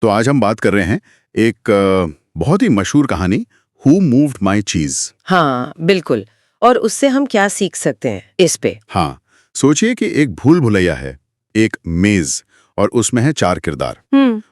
तो आज हम बात कर रहे हैं एक बहुत ही मशहूर कहानी, हु मूव्ड माई चीज। हाँ बिल्कुल। और उससे हम क्या सीख सकते हैं इस पे? हाँ, सोचिए कि एक भूल भुलैया है, एक मेज, और उसमें है 4 किरदार।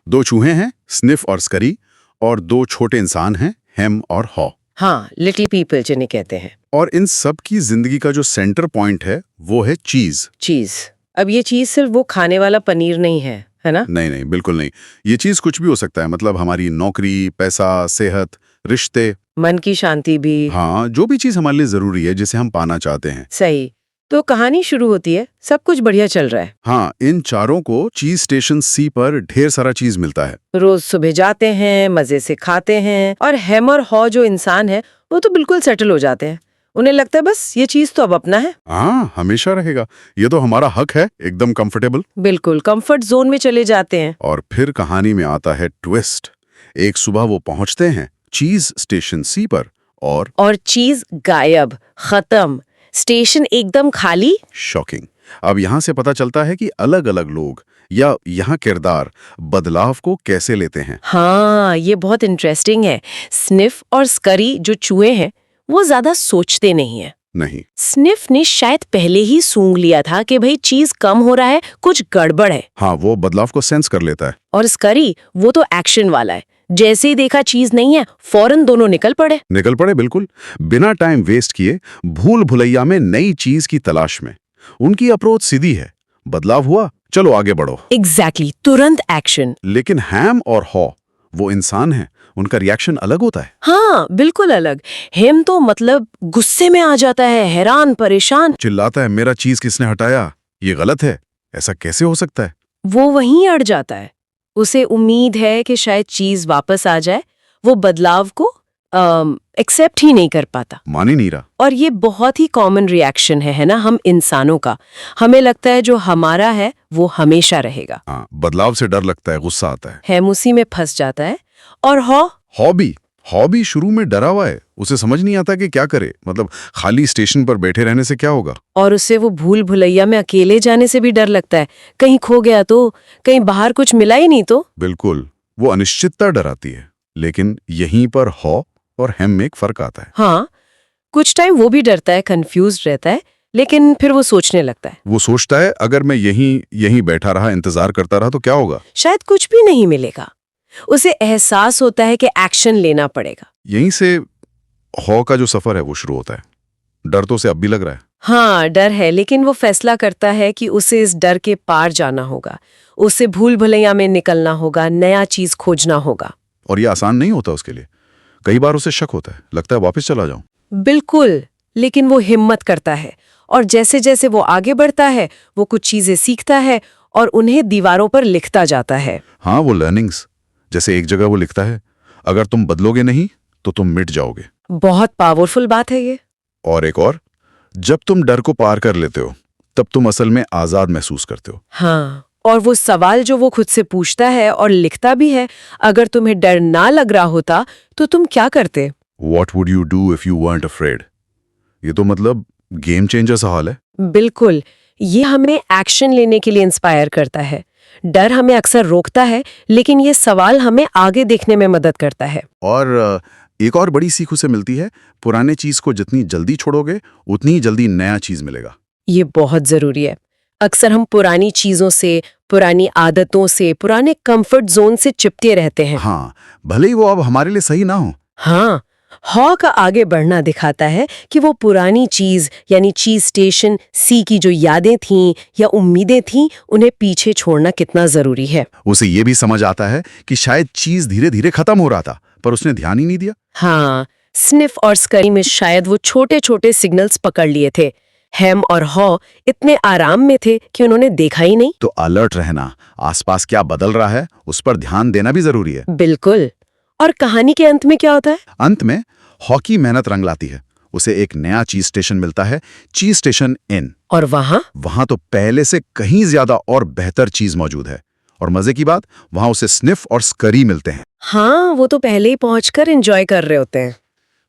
2 चूहे हैं, स्निफ और स्करी, और 2 छोटे इंसान हैं, हेम और हॉ। हाँ, लिटिल पीपल जिन्हें कहते हैं। और इन सब की जिंदगी का जो सेंटर पॉइंट है वो है चीज। चीज। अब ये चीज सिर्फ वो खाने वाला पनीर नहीं है ना? नहीं नहीं, बिल्कुल नहीं। ये चीज कुछ भी हो सकता है, मतलब हमारी नौकरी, पैसा, सेहत, रिश्ते, मन की शांति भी। हाँ, जो भी चीज हमारे लिए जरूरी है, जिसे हम पाना चाहते हैं। सही। तो कहानी शुरू होती है, सब कुछ बढ़िया चल रहा है। हाँ, इन चारों को चीज स्टेशन सी पर ढेर सारा चीज मिलता है। रोज सुबह जाते हैं, मजे से खाते हैं, और हेम और हॉ जो इंसान है वो तो बिल्कुल सेटल हो जाते हैं। उन्हें लगता है बस ये चीज तो अब अपना है। हाँ, हमेशा रहेगा, ये तो हमारा हक है, एकदम कंफर्टेबल। बिल्कुल कंफर्ट जोन में चले जाते हैं। और फिर कहानी में आता है ट्विस्ट। एक सुबह वो पहुंचते हैं चीज स्टेशन सी पर, और चीज गायब, खत्म, स्टेशन एकदम खाली। शॉकिंग। अब यहाँ से पता चलता है कि अलग अलग लोग या यहाँ किरदार बदलाव को कैसे लेते हैं। हाँ, ये बहुत इंटरेस्टिंग है। स्निफ और स्करी जो चूहे हैं वो ज्यादा सोचते नहीं है। नहीं, स्निफ ने शायद पहले ही सूंघ लिया था कि भाई चीज कम हो रहा है, कुछ गड़बड़ है। हाँ, वो बदलाव को सेंस कर लेता है। और स्करी वो तो एक्शन वाला है, जैसे ही देखा चीज नहीं है फौरन दोनों निकल पड़े बिल्कुल, बिना टाइम वेस्ट किए, भूल भुलैया में नई चीज की तलाश में। उनकी अप्रोच सीधी है, बदलाव हुआ, चलो आगे बढ़ो। एग्जैक्टली, तुरंत एक्शन। लेकिन हैम और हॉ वो इंसान हैं, उनका रिएक्शन अलग होता है। हाँ बिल्कुल अलग। हेम तो मतलब गुस्से में आ जाता है, हैरान परेशान, चिल्लाता है, मेरा चीज किसने हटाया, ये गलत है, ऐसा कैसे हो सकता है। वो वहीं अड़ जाता है। उसे उम्मीद है कि शायद चीज वापस आ जाए। वो बदलाव को एक्सेप्ट ही नहीं कर पाता, मान ही नहीं रहा। और ये बहुत ही कॉमन रिएक्शन है ना, हम इंसानों का। हमें लगता है जो हमारा है वो हमेशा रहेगा। हाँ, बदलाव से डर लगता है, गुस्सा आता है। हेम उसी में फंस जाता है। और हॉबी शुरू में डरा हुआ है, उसे समझ नहीं आता कि क्या करे, मतलब खाली स्टेशन पर बैठे रहने से क्या होगा। और उसे वो भूल भुलैया में अकेले जाने से भी डर लगता है, कहीं खो गया तो, कहीं बाहर कुछ मिला ही नहीं तो। बिल्कुल, वो अनिश्चितता डराती है। लेकिन यहीं पर हॉ और हेम में एक फर्क आता है। हाँ, कुछ टाइम वो भी डरता है, कंफ्यूज रहता है, लेकिन फिर वो सोचने लगता है। वो सोचता है, अगर मैं यहीं बैठा रहा, इंतजार करता रहा तो क्या होगा, शायद कुछ भी नहीं मिलेगा। उसे एहसास होता है कि एक्शन लेना पड़ेगा। यहीं से हॉ का जो सफर है वो शुरू होता है। डर तो उसे अब भी लग रहा है। हाँ, डर है, लेकिन वो फैसला करता है कि उसे इस डर के पार जाना होगा। उसे भूल भुलैया में निकलना होगा, नया चीज खोजना होगा। और ये आसान नहीं होता उसके लिए। कई बार उसे शक होता है, लगता है वापस चला जाऊं। बिल्कुल, लेकिन वो हिम्मत करता है, और जैसे जैसे वो आगे बढ़ता है वो कुछ चीजें सीखता है और उन्हें दीवारों पर लिखता जाता है। हाँ, वो लर्निंग्स। जैसे एक जगह वो लिखता है, अगर तुम बदलोगे नहीं तो तुम मिट जाओगे। बहुत पावरफुल बात है ये। और एक और, जब तुम डर को पार कर लेते हो तब तुम असल में आजाद महसूस करते हो। हाँ, और वो सवाल जो वो खुद से पूछता है और लिखता भी है, अगर तुम्हें डर ना लग रहा होता तो तुम क्या करते? What would you do if you weren't afraid? ये तो मतलब गेम चेंजर सा हाल है। बिल्कुल, ये हमें एक्शन लेने के लिए इंस्पायर करता है। डर हमें अक्सर रोकता है, लेकिन ये सवाल हमें आगे देखने में मदद करता है। और एक और बड़ी सीख उसे मिलती है, पुराने चीज को जितनी जल्दी छोड़ोगे उतनी ही जल्दी नया चीज मिलेगा। ये बहुत जरूरी है। अक्सर हम पुरानी चीजों से, पुरानी आदतों से, पुराने कंफर्ट जोन से चिपके रहते हैं। हाँ, भले ही वो अब हमारे लिए सही ना हो। हाँ, हॉ का आगे बढ़ना दिखाता है कि वो पुरानी चीज यानी चीज स्टेशन सी की जो यादें थीं या उम्मीदें थीं, उन्हें पीछे छोड़ना कितना जरूरी है। उसे ये भी समझ आता है कि शायद चीज धीरे धीरे खत्म हो रहा था, पर उसने ध्यान ही नहीं दिया। हाँ, स्निफ और स्करी में शायद वो छोटे छोटे सिग्नल्स पकड़ लिए थे। हेम और हॉ इतने आराम में थे कि उन्होंने देखा ही नहीं। तो अलर्ट रहना, आसपास क्या बदल रहा है उस पर ध्यान देना भी जरूरी है। बिल्कुल। और कहानी के अंत में क्या होता है? अंत में हॉ की मेहनत रंग लाती है। उसे एक नया चीज स्टेशन मिलता है, चीज स्टेशन इन। और वहां तो पहले से कहीं ज्यादा और बेहतर चीज मौजूद है। और मजे की बात, वहां उसे स्निफ और स्करी मिलते हैं। हाँ, वो तो पहले ही पहुंचकर एंजॉय कर रहे होते हैं।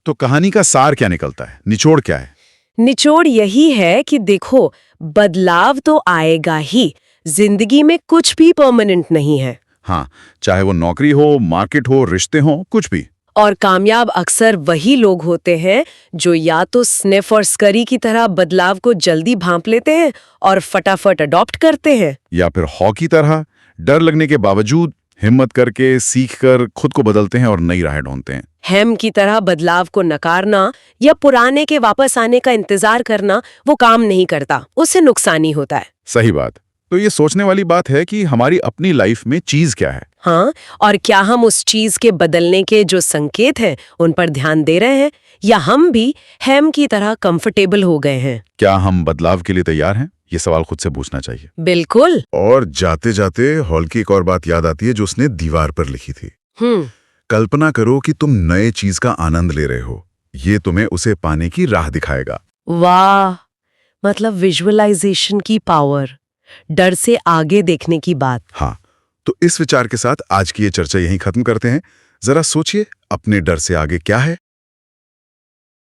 तो कहानी का सार क्या निकलता है, निचोड़ क्या है? निचोड़ यही है कि देखो, बदलाव तो आएगा ही, जिंदगी में कुछ भी परमानेंट नहीं है। हाँ, चाहे वो नौकरी हो, मार्केट हो, रिश्ते हो, कुछ भी। और कामयाब अक्सर वही लोग होते हैं जो या तो स्निफ और स्करी की तरह बदलाव को जल्दी भांप लेते हैं और फटाफट अडॉप्ट करते हैं, या फिर हॉ की तरह डर लगने के बावजूद हिम्मत करके, सीख कर खुद को बदलते हैं और नई राहें ढूंढते हैं। हैम की तरह बदलाव को नकारना या पुराने के वापस आने का इंतजार करना वो काम नहीं करता, उससे नुकसानी होता है। सही बात। तो ये सोचने वाली बात है कि हमारी अपनी लाइफ में चीज क्या है। हाँ, और क्या हम उस चीज के बदलने के जो संकेत हैं उन पर ध्यान दे रहे हैं, या हम भी हैम की तरह कंफर्टेबल हो गए हैं? क्या हम बदलाव के लिए तैयार हैं? ये सवाल खुद से पूछना चाहिए। बिल्कुल। और जाते जाते हॉल की एक और बात याद आती है जो उसने दीवार पर लिखी थी। कल्पना करो कि तुम नए चीज का आनंद ले रहे हो, ये तुम्हें उसे पाने की राह दिखाएगा। वाह, मतलब विजुअलाइजेशन की पावर, डर से आगे देखने की बात। हाँ, तो इस विचार के साथ आज की ये चर्चा यहीं खत्म करते हैं। जरा सोचिए, अपने डर से आगे क्या है?